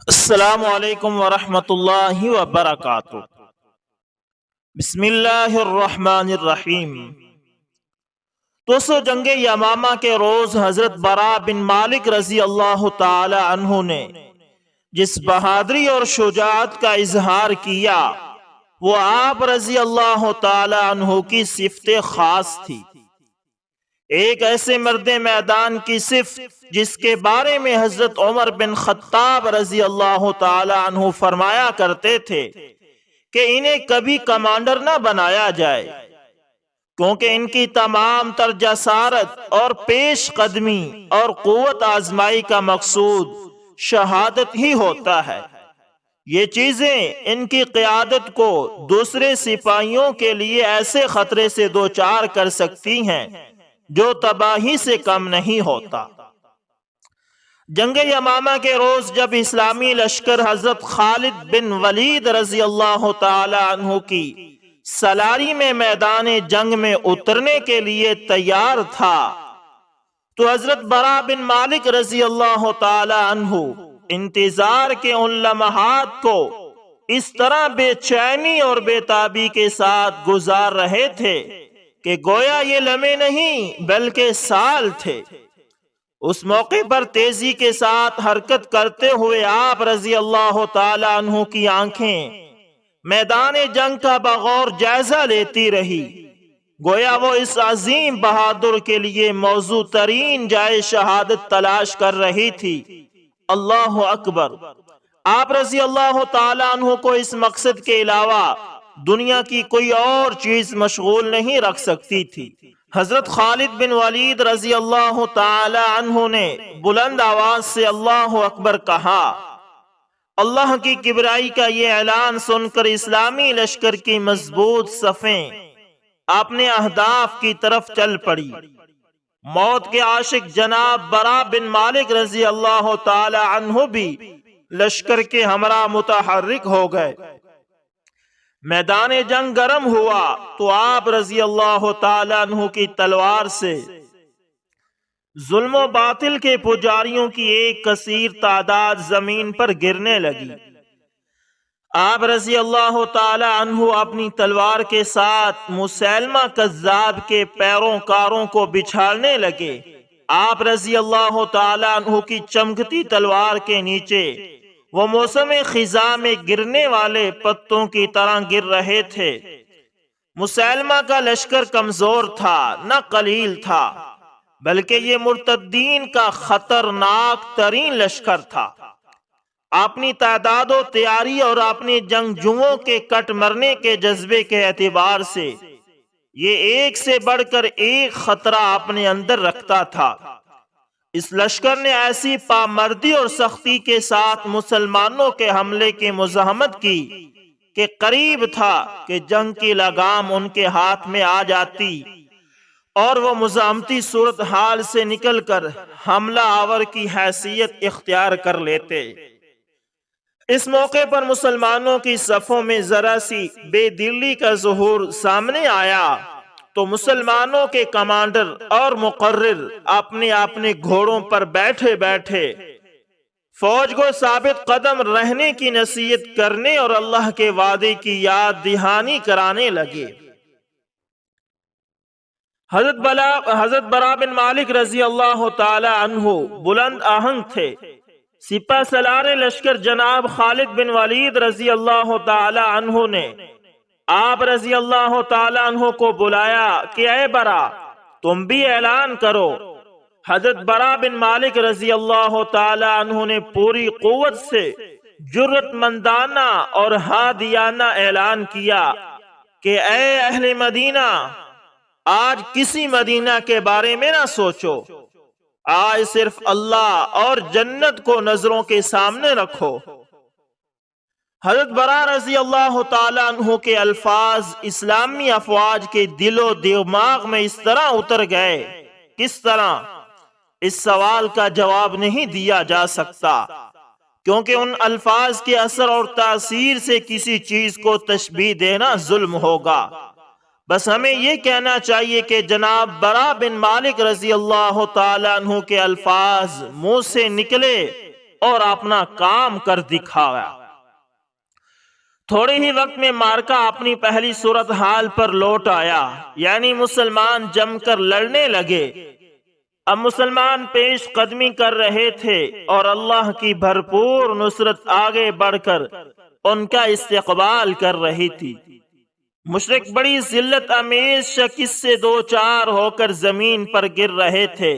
السلام علیکم ورحمۃ اللہ وبرکاتہ۔ بسم اللہ الرحمن الرحیم۔ تو جنگ یمامہ کے روز حضرت برا بن مالک رضی اللہ تعالی عنہ نے جس بہادری اور شجاعت کا اظہار کیا وہ آپ رضی اللہ تعالی عنہ کی صفت خاص تھی۔ ایک ایسے مرد میدان کی صفت جس کے بارے میں حضرت عمر بن خطاب رضی اللہ تعالی عنہ فرمایا کرتے تھے کہ انہیں کبھی کمانڈر نہ بنایا جائے، کیونکہ ان کی تمام تر جسارت اور پیش قدمی اور قوت آزمائی کا مقصود شہادت ہی ہوتا ہے۔ یہ چیزیں ان کی قیادت کو دوسرے سپاہیوں کے لیے ایسے خطرے سے دوچار کر سکتی ہیں جو تباہی سے کم نہیں ہوتا۔ جنگ یمامہ کے روز جب اسلامی لشکر حضرت خالد بن ولید رضی اللہ تعالی عنہ کی سلاری میں میدان جنگ میں اترنے کے لیے تیار تھا تو حضرت برا بن مالک رضی اللہ تعالی عنہ انتظار کے ان لمحات کو اس طرح بے چینی اور بے تابی کے ساتھ گزار رہے تھے کہ گویا یہ لمحے نہیں بلکہ سال تھے۔ اس موقع پر تیزی کے ساتھ حرکت کرتے ہوئے آپ رضی اللہ تعالی عنہ کی آنکھیں میدان جنگ کا بغور جائزہ لیتی رہی، گویا وہ اس عظیم بہادر کے لیے موزوں ترین جائے شہادت تلاش کر رہی تھی۔ اللہ اکبر۔ آپ رضی اللہ تعالی عنہ کو اس مقصد کے علاوہ دنیا کی کوئی اور چیز مشغول نہیں رکھ سکتی تھی۔ حضرت خالد بن ولید رضی اللہ تعالی عنہ نے بلند آواز سے اللہ اکبر کہا۔ اللہ کی کبریائی کا یہ اعلان سن کر اسلامی لشکر کی مضبوط صفیں اپنے اہداف کی طرف چل پڑی۔ موت کے عاشق جناب برا بن مالک رضی اللہ تعالی عنہ بھی لشکر کے ہمراہ متحرک ہو گئے۔ میدان جنگ گرم ہوا تو آپ رضی اللہ تعالی عنہ کی تلوار سے ظلم و باطل کے پجاریوں کی ایک کثیر تعداد زمین پر گرنے لگی۔ آپ رضی اللہ تعالی عنہ اپنی تلوار کے ساتھ مسیلمہ کذاب کے پیروکاروں کو بچھاڑنے لگے۔ آپ رضی اللہ تعالی عنہ کی چمکتی تلوار کے نیچے وہ موسم خزاں میں گرنے والے پتوں کی طرح گر رہے تھے۔ مسیلمہ کا لشکر کمزور تھا نہ قلیل تھا، بلکہ یہ مرتدین کا خطرناک ترین لشکر تھا۔ اپنی تعداد و تیاری اور اپنے جنگجوؤں کے کٹ مرنے کے جذبے کے اعتبار سے یہ ایک سے بڑھ کر ایک خطرہ اپنے اندر رکھتا تھا۔ اس لشکر نے ایسی پامردی اور سختی کے ساتھ مسلمانوں کے حملے کی مزاحمت کی کہ قریب تھا کہ جنگ کی لگام ان کے ہاتھ میں آ جاتی اور وہ مزاحمتی صورتحال سے نکل کر حملہ آور کی حیثیت اختیار کر لیتے۔ اس موقع پر مسلمانوں کی صفوں میں ذرا سی بے دلی کا ظہور سامنے آیا تو مسلمانوں کے کمانڈر اور مقرر اپنے گھوڑوں پر بیٹھے بیٹھے فوج کو ثابت قدم رہنے کی نصیحت کرنے اور اللہ کے وعدے کی یاد دہانی کرانے لگے۔ حضرت برا بن مالک رضی اللہ تعالی عنہ بلند آہنگ تھے۔ سپہ سالار لشکر جناب خالد بن ولید رضی اللہ تعالی عنہ نے آپ رضی اللہ تعالی عنہ کو بلایا کہ اے برا تم بھی اعلان کرو۔ حضرت برا بن مالک رضی اللہ تعالی عنہ نے پوری قوت سے جرأت مندانہ اور ہادیانہ اعلان کیا کہ اے اہل مدینہ، آج کسی مدینہ کے بارے میں نہ سوچو، آج صرف اللہ اور جنت کو نظروں کے سامنے رکھو۔ حضرت برا رضی اللہ تعالی عنہ کے الفاظ اسلامی افواج کے دل و دماغ میں اس طرح اتر گئے، کس طرح اس سوال کا جواب نہیں دیا جا سکتا، کیونکہ ان الفاظ کے اثر اور تاثیر سے کسی چیز کو تشبیہ دینا ظلم ہوگا۔ بس ہمیں یہ کہنا چاہیے کہ جناب برا بن مالک رضی اللہ تعالی عنہ کے الفاظ منہ سے نکلے اور اپنا کام کر دکھایا۔ تھوڑے ہی وقت میں مارکا اپنی پہلی صورتحال پر لوٹ آیا، یعنی مسلمان جم کر لڑنے لگے۔ اب مسلمان پیش قدمی کر رہے تھے اور اللہ کی بھرپور نصرت آگے بڑھ کر ان کا استقبال کر رہی تھی۔ مشرک بڑی ذلت امیز شکست سے دو چار ہو کر زمین پر گر رہے تھے۔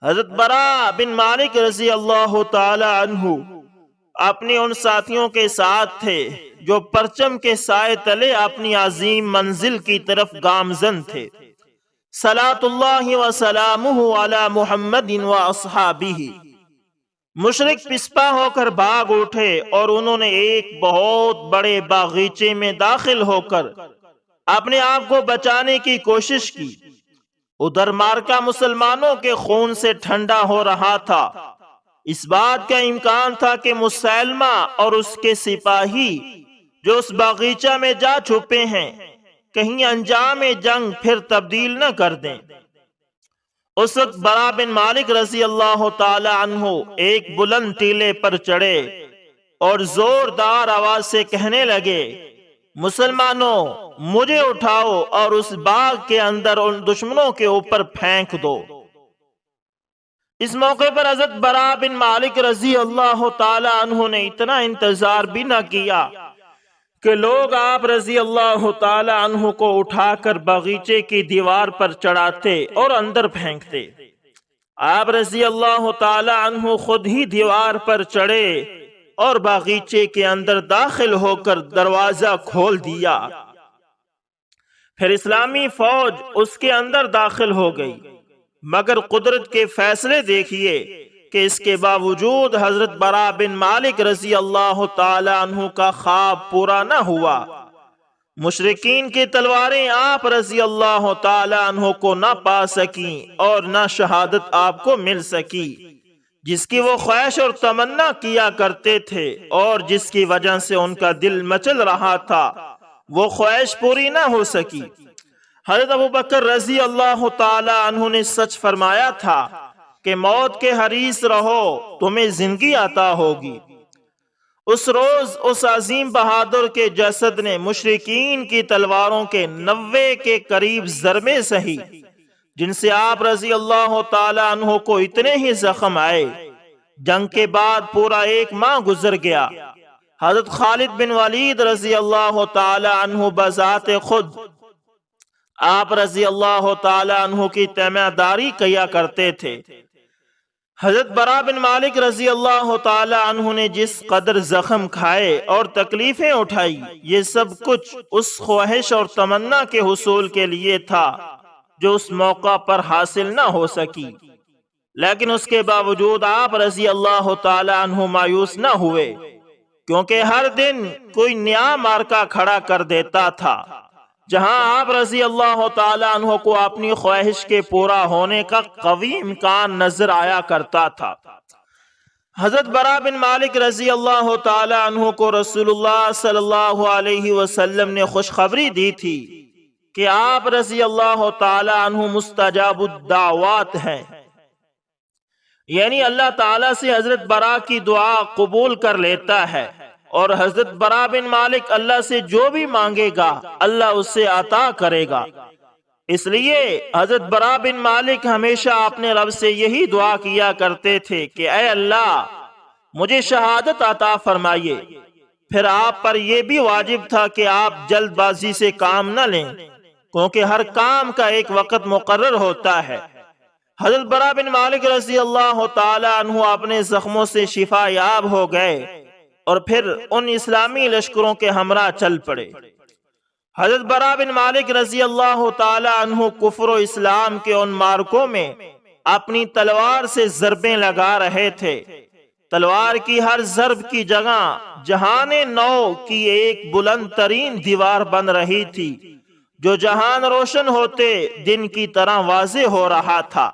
حضرت براء بن مالک رضی اللہ تعالی عنہ اپنے ان ساتھیوں کے ساتھ تھے جو پرچم کے سائے تلے اپنی عظیم منزل کی طرف گامزن تھے۔ صلاۃ اللہ وسلامہ علی محمد و اصحابہ۔ مشرک پسپا ہو کر بھاگ اٹھے اور انہوں نے ایک بہت بڑے باغیچے میں داخل ہو کر اپنے آپ کو بچانے کی کوشش کی۔ ادھر مارکا مسلمانوں کے خون سے ٹھنڈا ہو رہا تھا۔ اس بات کا امکان تھا کہ مسلمہ اور اس کے سپاہی جو اس باغیچہ میں جا چھپے ہیں کہیں انجام جنگ پھر تبدیل نہ کر دیں۔ اس وقت براء بن مالک رضی اللہ تعالی عنہ ایک بلند ٹیلے پر چڑھے اور زوردار آواز سے کہنے لگے، مسلمانوں مجھے اٹھاؤ اور اس باغ کے اندر ان دشمنوں کے اوپر پھینک دو۔ اس موقع پر حضرت براء بن مالک رضی اللہ تعالی عنہ نے اتنا انتظار بھی نہ کیا کہ لوگ آپ رضی اللہ تعالی عنہ کو اٹھا کر باغیچے کی دیوار پر چڑھاتے اور اندر پھینکتے۔ آپ رضی اللہ تعالی عنہ خود ہی دیوار پر چڑھے اور باغیچے کے اندر داخل ہو کر دروازہ کھول دیا۔ پھر اسلامی فوج اس کے اندر داخل ہو گئی، مگر قدرت کے فیصلے دیکھیے کہ اس کے باوجود حضرت براء بن مالک رضی اللہ تعالی عنہ کا خواب پورا نہ ہوا۔ مشرکین کی تلواریں آپ رضی اللہ تعالی عنہ کو نہ پا سکیں اور نہ شہادت آپ کو مل سکی، جس کی وہ خواہش اور تمنا کیا کرتے تھے اور جس کی وجہ سے ان کا دل مچل رہا تھا، وہ خواہش پوری نہ ہو سکی۔ حضرت ابوبکر رضی اللہ تعالی عنہ نے سچ فرمایا تھا کہ موت کے حریص رہو تمہیں زندگی عطا ہوگی۔ اس روز اس عظیم بہادر کے جسد نے مشرکین کی تلواروں کے 90 کے قریب ضربے سہی، جن سے آپ رضی اللہ تعالی عنہ کو اتنے ہی زخم آئے۔ جنگ کے بعد پورا 1 ماہ گزر گیا۔ حضرت خالد بن ولید رضی اللہ تعالی عنہ بذات خود آپ رضی اللہ تعالی عنہ کی تیمہ داری کیا کرتے تھے۔ حضرت براء بن مالک رضی اللہ تعالی عنہ نے جس قدر زخم کھائے اور تکلیفیں اٹھائی، یہ سب کچھ اس خواہش اور تمنا کے حصول کے لیے تھا جو اس موقع پر حاصل نہ ہو سکی، لیکن اس کے باوجود آپ رضی اللہ تعالی عنہ مایوس نہ ہوئے، کیونکہ ہر دن کوئی نیا مارکا کھڑا کر دیتا تھا جہاں آپ رضی اللہ تعالی عنہ کو اپنی خواہش کے پورا ہونے کا قوی امکان نظر آیا کرتا تھا۔ حضرت براء بن مالک رضی اللہ تعالی عنہ کو رسول اللہ صلی اللہ علیہ وسلم نے خوشخبری دی تھی کہ آپ رضی اللہ تعالی عنہ مستجاب الدعوات ہیں، یعنی اللہ تعالی سے حضرت براء کی دعا قبول کر لیتا ہے، اور حضرت براء بن مالک اللہ سے جو بھی مانگے گا اللہ اسے عطا کرے گا۔ اس لیے حضرت براء بن مالک ہمیشہ اپنے رب سے یہی دعا کیا کرتے تھے کہ اے اللہ مجھے شہادت عطا فرمائیے۔ پھر آپ پر یہ بھی واجب تھا کہ آپ جلد بازی سے کام نہ لیں، کیونکہ ہر کام کا ایک وقت مقرر ہوتا ہے۔ حضرت براء بن مالک رضی اللہ تعالی عنہ اپنے زخموں سے شفا یاب ہو گئے اور پھر ان اسلامی لشکروں کے ہمراہ چل پڑے۔ حضرت براء بن مالک رضی اللہ تعالی عنہ کفر و اسلام کے ان مارکوں میں اپنی تلوار سے ضربیں لگا رہے تھے۔ تلوار کی ہر ضرب کی جگہ جہان نو کی ایک بلند ترین دیوار بن رہی تھی، جو جہان روشن ہوتے دن کی طرح واضح ہو رہا تھا۔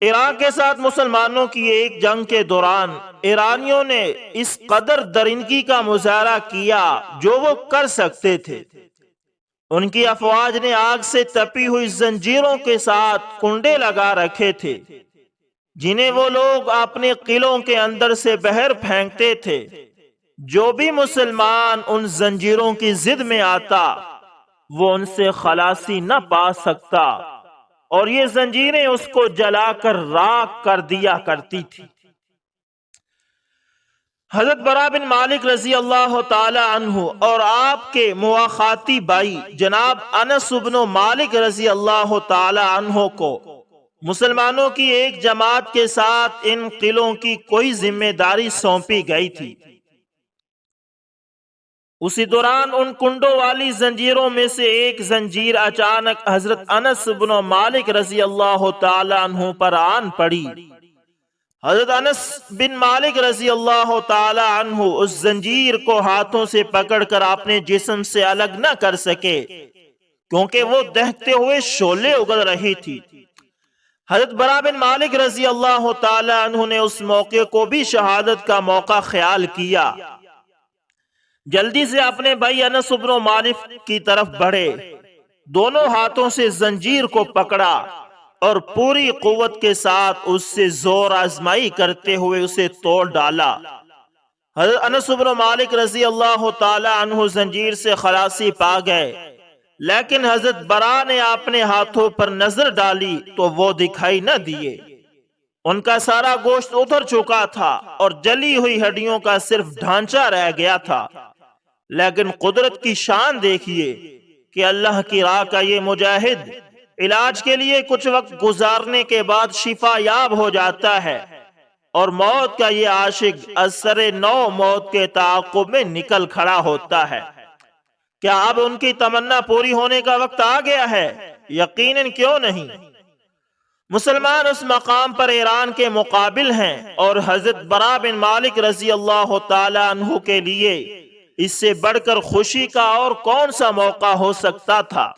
عراق کے ساتھ مسلمانوں کی ایک جنگ کے دوران ایرانیوں نے اس قدر درندگی کا مظاہرہ کیا جو وہ کر سکتے تھے۔ ان کی افواج نے آگ سے تپی ہوئی زنجیروں کے ساتھ کنڈے لگا رکھے تھے۔ جنہیں وہ لوگ اپنے قلعوں کے اندر سے باہر پھینکتے تھے۔ جو بھی مسلمان ان زنجیروں کی ضد میں آتا وہ ان سے خلاصی نہ پا سکتا، اور یہ زنجیریں اس کو جلا کر راکھ کر دیا کرتی تھی۔ حضرت برا بن مالک رضی اللہ تعالی عنہ اور آپ کے مواخاتی بھائی جناب انس بن مالک رضی اللہ تعالی عنہ کو مسلمانوں کی ایک جماعت کے ساتھ ان قلعوں کی کوئی ذمہ داری سونپی گئی تھی۔ اسی دوران ان کنڈوں والی زنجیروں میں سے ایک زنجیر اچانک حضرت انس بن مالک رضی اللہ تعالی عنہ پر آن پڑی۔ حضرت انس بن مالک رضی اللہ تعالی عنہ اس زنجیر کو ہاتھوں سے پکڑ کر اپنے جسم سے الگ نہ کر سکے، کیونکہ وہ دہتے ہوئے شعلے اگل رہی تھی۔ حضرت برا بن مالک رضی اللہ تعالی عنہ نے اس موقع کو بھی شہادت کا موقع خیال کیا، جلدی سے اپنے بھائی انس بن مالک کی طرف بڑھے، دونوں ہاتھوں سے زنجیر کو پکڑا اور پوری قوت کے ساتھ اس سے زور آزمائی کرتے ہوئے اسے توڑ ڈالا۔ حضرت انس بن مالک رضی اللہ تعالی عنہ زنجیر سے خلاصی پا گئے، لیکن حضرت برا نے اپنے ہاتھوں پر نظر ڈالی تو وہ دکھائی نہ دیے۔ ان کا سارا گوشت اتر چکا تھا اور جلی ہوئی ہڈیوں کا صرف ڈھانچہ رہ گیا تھا۔ لیکن قدرت کی شان دیکھیے کہ اللہ کی راہ کا یہ مجاہد علاج کے لیے کچھ وقت گزارنے کے بعد شفا یاب ہو جاتا ہے، اور موت کا یہ عاشق اثر نو موت کے تعاقب میں نکل کھڑا ہوتا ہے۔ کیا اب ان کی تمنا پوری ہونے کا وقت آ گیا ہے؟ یقیناً کیوں نہیں۔ مسلمان اس مقام پر ایران کے مقابل ہیں، اور حضرت برا بن مالک رضی اللہ تعالی عنہ کے لیے اس سے بڑھ کر خوشی کا اور کون سا موقع ہو سکتا تھا۔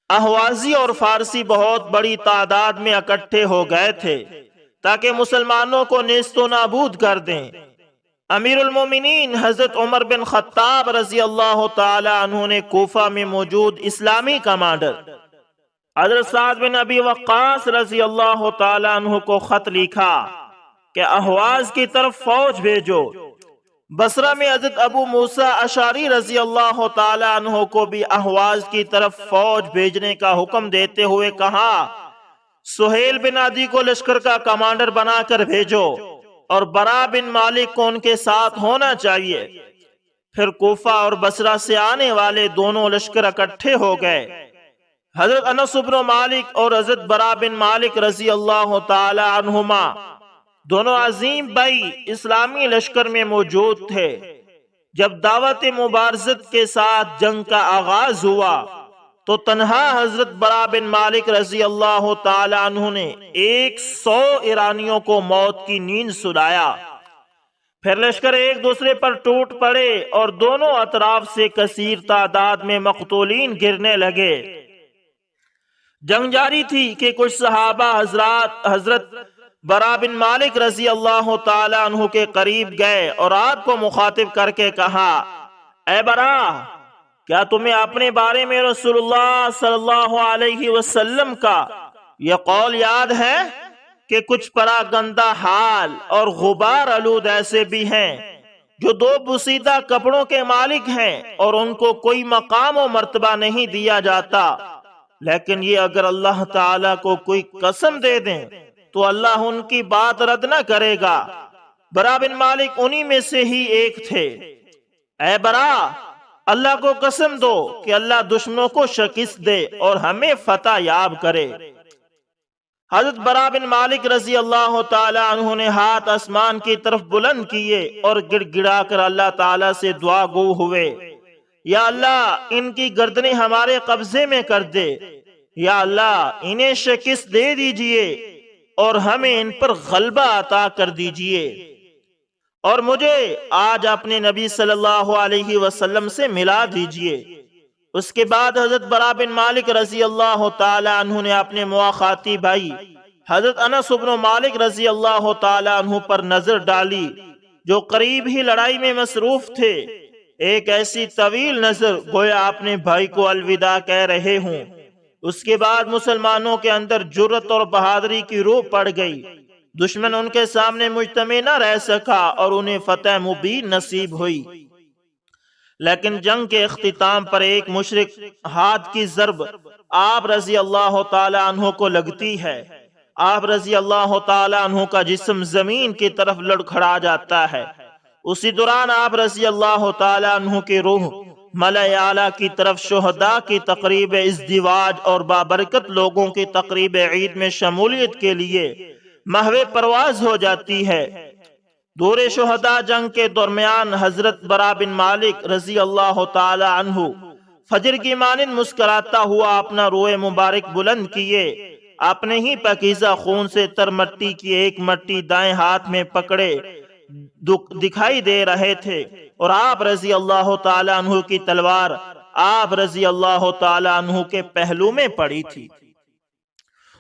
احوازی اور فارسی بہت بڑی تعداد میں اکٹھے ہو گئے تھے تاکہ مسلمانوں کو نیست و نابود کر دیں۔ امیر المومنین حضرت عمر بن خطاب رضی اللہ تعالی عنہ نے کوفہ میں موجود اسلامی کمانڈر حضرت سعد بن ابی وقاص رضی اللہ تعالی عنہ کو خط لکھا کہ احواز کی طرف فوج بھیجو۔ بصرہ میں حضرت ابو موسیٰ اشعری رضی اللہ تعالی عنہ کو بھی احواز کی طرف فوج بھیجنے کا حکم دیتے ہوئے کہا، سہیل بن عدی کو لشکر کا کمانڈر بنا کر بھیجو اور برا بن مالک کو ان کے ساتھ ہونا چاہیے۔ پھر کوفہ اور بصرہ سے آنے والے دونوں لشکر اکٹھے ہو گئے۔ حضرت انس بن مالک اور حضرت برا بن مالک رضی اللہ تعالی عنہما دونوں عظیم بھائی اسلامی لشکر میں موجود تھے۔ جب دعوت مبارزت کے ساتھ جنگ کا آغاز ہوا تو تنہا حضرت برا بن مالک رضی اللہ تعالی عنہ نے 100 ایرانیوں کو موت کی نیند سلایا۔ پھر لشکر ایک دوسرے پر ٹوٹ پڑے اور دونوں اطراف سے کثیر تعداد میں مقتولین گرنے لگے۔ جنگ جاری تھی کہ کچھ صحابہ حضرات حضرت برا بن مالک رضی اللہ تعالی عنہ کے قریب گئے اور آپ کو مخاطب کر کے کہا، اے برا، کیا تمہیں اپنے بارے میں رسول اللہ صلی اللہ علیہ وسلم کا یہ قول یاد ہے کہ کچھ پراگندہ حال اور غبار آلود ایسے بھی ہیں جو دو بوسیدہ کپڑوں کے مالک ہیں اور ان کو کوئی مقام و مرتبہ نہیں دیا جاتا، لیکن یہ اگر اللہ تعالیٰ کو کوئی قسم دے دیں تو اللہ ان کی بات رد نہ کرے گا۔ برا بن مالک انہی میں سے ہی ایک تھے۔ اے برا، اللہ کو قسم دو کہ اللہ دشمنوں کو شکست دے اور ہمیں فتح یاب کرے۔ حضرت برا بن مالک رضی اللہ تعالی عنہ نے ہاتھ آسمان کی طرف بلند کیے اور گڑ گڑا کر اللہ تعالیٰ سے دعا گو ہوئے، یا اللہ ان کی گردنیں ہمارے قبضے میں کر دے، یا اللہ انہیں شکست دے دیجئے اور ہمیں ان پر غلبہ عطا کر دیجئے، اور مجھے آج اپنے نبی صلی اللہ علیہ وسلم سے ملا دیجئے۔ اس کے بعد حضرت برا بن مالک رضی اللہ تعالی عنہ نے اپنے مواخاتی بھائی حضرت انس بن مالک رضی اللہ تعالی عنہ پر نظر ڈالی جو قریب ہی لڑائی میں مصروف تھے۔ ایک ایسی طویل نظر گویا اپنے بھائی کو الوداع کہہ رہے ہوں۔ اس کے بعد مسلمانوں کے اندر جرت اور بہادری کی روح پڑ گئی، دشمن ان کے سامنے مجتمع نہ رہ سکا اور انہیں فتح مبین نصیب ہوئی۔ لیکن جنگ کے اختتام پر ایک مشرک ہاتھ کی ضرب آپ رضی اللہ تعالی عنہ کو لگتی ہے، آپ رضی اللہ تعالی عنہ کا جسم زمین کی طرف لڑکھڑا جاتا ہے۔ اسی دوران آپ رضی اللہ تعالی عنہ کی روح ملأ اعلیٰ کی طرف شہداء کی تقریب ازدواج اور بابرکت لوگوں کی تقریب عید میں شمولیت کے لیے محو پرواز ہو جاتی ہے۔ دور شہداء جنگ کے درمیان حضرت برا بن مالک رضی اللہ تعالی عنہ فجر کی مانند مسکراتا ہوا اپنا روئے مبارک بلند کیے، اپنے ہی پاکیزہ خون سے تر مٹی کی ایک مٹی دائیں ہاتھ میں پکڑے دکھائی دے رہے تھے، اور آپ رضی اللہ تعالی عنہ کی تلوار آپ رضی اللہ تعالی عنہ کے پہلو میں پڑی تھی۔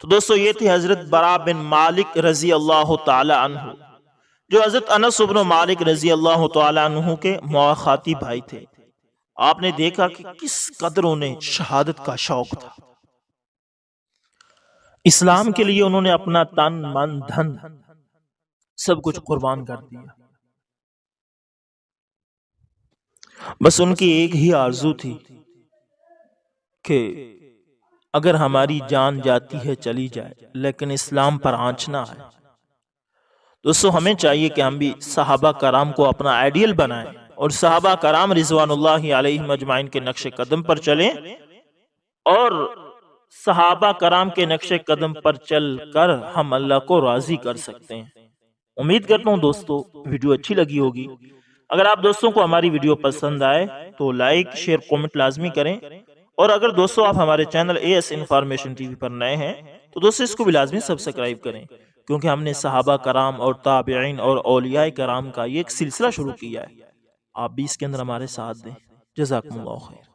تو دوستو یہ تھی حضرت برا بن مالک رضی اللہ تعالی عنہ، جو حضرت انس بن مالک رضی اللہ تعالی عنہ کے مواخاتی بھائی تھے۔ آپ نے دیکھا کہ کس قدر انہیں شہادت کا شوق تھا، اسلام کے لیے انہوں نے اپنا تن من دھن سب کچھ قربان کر دیا۔ بس ان کی ایک ہی آرزو تھی کہ اگر ہماری جان جاتی ہے چلی جائے، لیکن اسلام پر آنچ نہ آئے۔ دوستو ہمیں چاہیے کہ ہم بھی صحابہ کرام کو اپنا آئیڈیل بنائیں اور صحابہ کرام رضوان اللہ علیہم اجمعین کے نقش قدم پر چلیں، اور صحابہ کرام کے نقش قدم پر چل کر ہم اللہ کو راضی کر سکتے ہیں۔ امید کرتا ہوں دوستو ویڈیو اچھی لگی ہوگی۔ اگر آپ دوستوں کو ہماری ویڈیو پسند آئے تو لائک شیئر کومنٹ لازمی کریں، اور اگر دوستو آپ ہمارے چینل AS انفارمیشن TV پر نئے ہیں تو دوستو اس کو بھی لازمی سبسکرائب کریں، کیونکہ ہم نے صحابہ کرام اور تابعین اور اولیاء کرام کا یہ ایک سلسلہ شروع کیا ہے۔ آپ بھی اس کے اندر ہمارے ساتھ دیں۔ جزاکم اللہ خیر۔